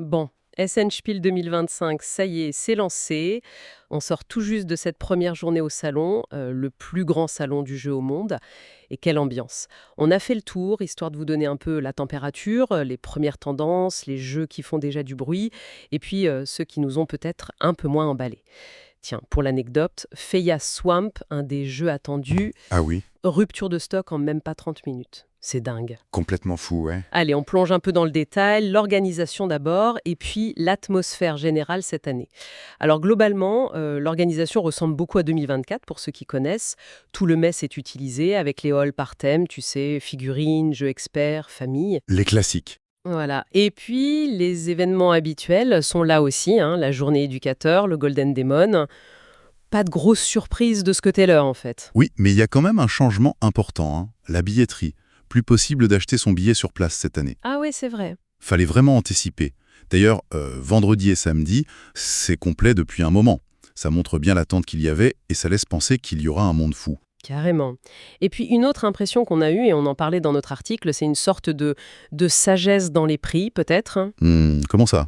Bon, SN Spiel 2025, ça y est, c'est lancé. On sort tout juste de cette première journée au salon, le plus grand salon du jeu au monde. Et quelle ambiance. On a fait le tour, histoire de vous donner un peu la température, les premières tendances, les jeux qui font déjà du bruit, et puis ceux qui nous ont peut-être un peu moins emballés. Tiens, pour l'anecdote, Feya Swamp, un des jeux attendus, Ah oui, rupture de stock en même pas 30 minutes. C'est dingue. complètement fou, ouais. Allez, on plonge un peu dans le détail, l'organisation d'abord, et puis l'atmosphère générale cette année. Alors globalement, l'organisation ressemble beaucoup à 2024 pour ceux qui connaissent. Tout le mess est utilisé avec les halls par thème, tu sais, figurines, jeux experts, famille. Les classiques. Voilà. Et puis les événements habituels sont là aussi, hein, la journée éducateur, le Golden Demon. Pas de grosse surprise de ce côté-là en fait. Oui, mais il y a quand même un changement important, hein. La billetterie. Plus possible d'acheter son billet sur place cette année. Ah ouais, c'est vrai. Fallait vraiment anticiper. D'ailleurs, vendredi et samedi, c'est complet depuis un moment. Ça montre bien l'attente qu'il y avait et ça laisse penser qu'il y aura un monde fou. Carrément. Et puis une autre impression qu'on a eue, et on en parlait dans notre article, c'est une sorte de sagesse dans les prix, peut-être, hein. Comment ça?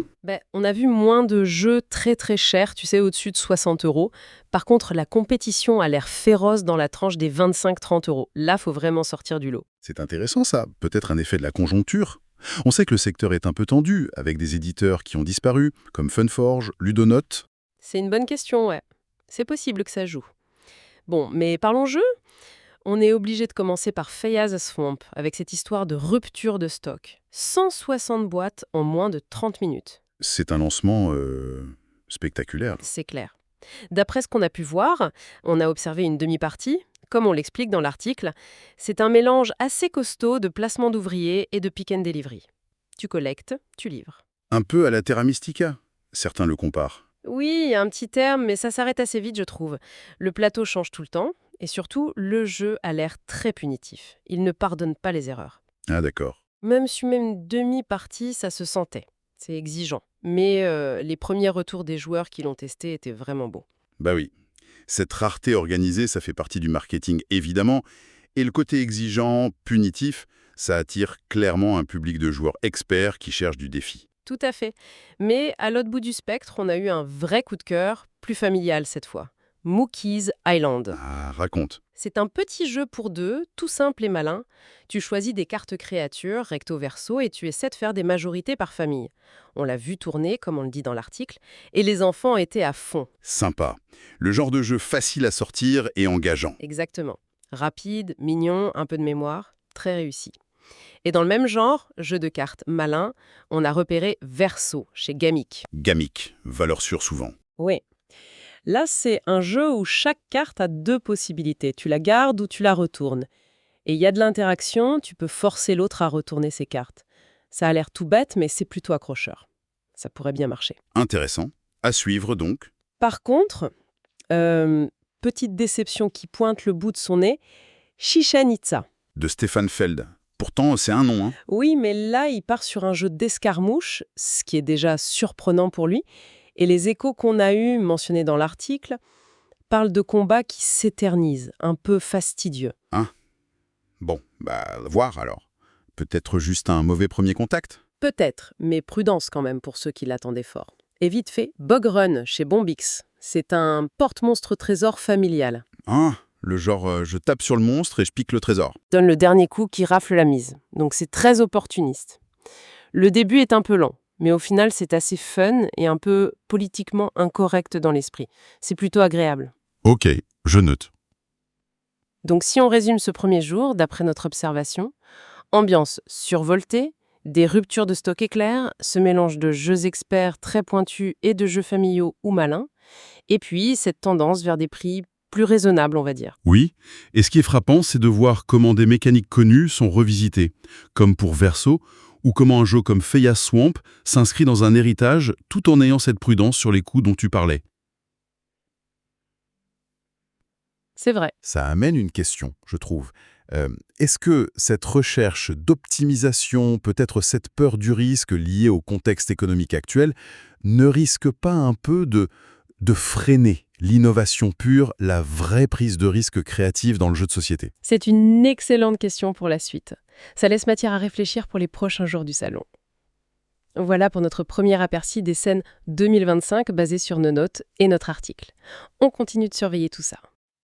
On a vu moins de jeux très très chers, tu sais, au-dessus de 60 euros. Par contre, la compétition a l'air féroce dans la tranche des 25-30 euros. Là, faut vraiment sortir du lot. C'est intéressant ça. Peut-être un effet de la conjoncture. On sait que le secteur est un peu tendu, avec des éditeurs qui ont disparu, comme Funforge, Ludonote. C'est une bonne question, ouais. C'est possible que ça joue. Bon, mais parlons jeu. On est obligé de commencer par Feya's Swamp, avec cette histoire de rupture de stock. 160 boîtes en moins de 30 minutes. C'est un lancement spectaculaire. C'est clair. D'après ce qu'on a pu voir, on a observé une demi-partie. Comme on l'explique dans l'article, c'est un mélange assez costaud de placement d'ouvriers et de pick and delivery. Tu collectes, tu livres. Un peu à la Terra Mystica. Certains le comparent. Oui, il y a un petit terme, mais ça s'arrête assez vite, je trouve. Le plateau change tout le temps, et surtout, le jeu a l'air très punitif. Il ne pardonne pas les erreurs. Ah d'accord. Même sur une demi-partie, ça se sentait. C'est exigeant. Mais les premiers retours des joueurs qui l'ont testé étaient vraiment beaux. Bah oui. Cette rareté organisée, ça fait partie du marketing, évidemment. Et le côté exigeant, punitif, ça attire clairement un public de joueurs experts qui cherchent du défi. Tout à fait. Mais à l'autre bout du spectre, on a eu un vrai coup de cœur, plus familial cette fois. Mookie's Island. Ah, raconte. C'est un petit jeu pour deux, tout simple et malin. Tu choisis des cartes créatures, recto verso, et tu essaies de faire des majorités par famille. On l'a vu tourner, comme on le dit dans l'article, et les enfants étaient à fond. Sympa. Le genre de jeu facile à sortir et engageant. Exactement. Rapide, mignon, un peu de mémoire, très réussi. Et dans le même genre, jeu de cartes malin, on a repéré Verso chez Gamic. Gamique, valeur sûre souvent. Oui. Là, c'est un jeu où chaque carte a deux possibilités. Tu la gardes ou tu la retournes. Et il y a de l'interaction, tu peux forcer l'autre à retourner ses cartes. Ça a l'air tout bête, mais c'est plutôt accrocheur. Ça pourrait bien marcher. Intéressant. À suivre donc. Par contre, petite déception qui pointe le bout de son nez, Chichen Itza. De Stéphane Feld. Pourtant, c'est un nom, hein. Oui, mais là, il part sur un jeu d'escarmouche, ce qui est déjà surprenant pour lui. Et les échos qu'on a eus, mentionnés dans l'article, parlent de combats qui s'éternisent, un peu fastidieux. Bon, voir alors. Peut-être juste un mauvais premier contact. Peut-être, mais prudence quand même pour ceux qui l'attendaient fort. Et vite fait, Bog Run chez Bombix. C'est un porte-monstre trésor familial. Ah, le genre je tape sur le monstre et je pique le trésor. Donne le dernier coup qui rafle la mise. Donc c'est très opportuniste. Le début est un peu lent, mais au final c'est assez fun et un peu politiquement incorrect dans l'esprit. C'est plutôt agréable. Ok, je note. Donc si on résume ce premier jour, d'après notre observation, ambiance survoltée, des ruptures de stock éclairs, ce mélange de jeux experts très pointus et de jeux familiaux ou malins, et puis cette tendance vers des prix plus raisonnables, on va dire. Oui, et ce qui est frappant, c'est de voir comment des mécaniques connues sont revisitées, comme pour Verso, ou comment un jeu comme Feya's Swamp s'inscrit dans un héritage tout en ayant cette prudence sur les coups dont tu parlais. C'est vrai. Ça amène une question, je trouve. Est-ce que cette recherche d'optimisation, peut-être cette peur du risque liée au contexte économique actuel, ne risque pas un peu de freiner l'innovation pure, la vraie prise de risque créative dans le jeu de société? C'est une excellente question pour la suite. Ça laisse matière à réfléchir pour les prochains jours du salon. Voilà pour notre premier aperçu des scènes 2025 basées sur nos notes et notre article. On continue de surveiller tout ça.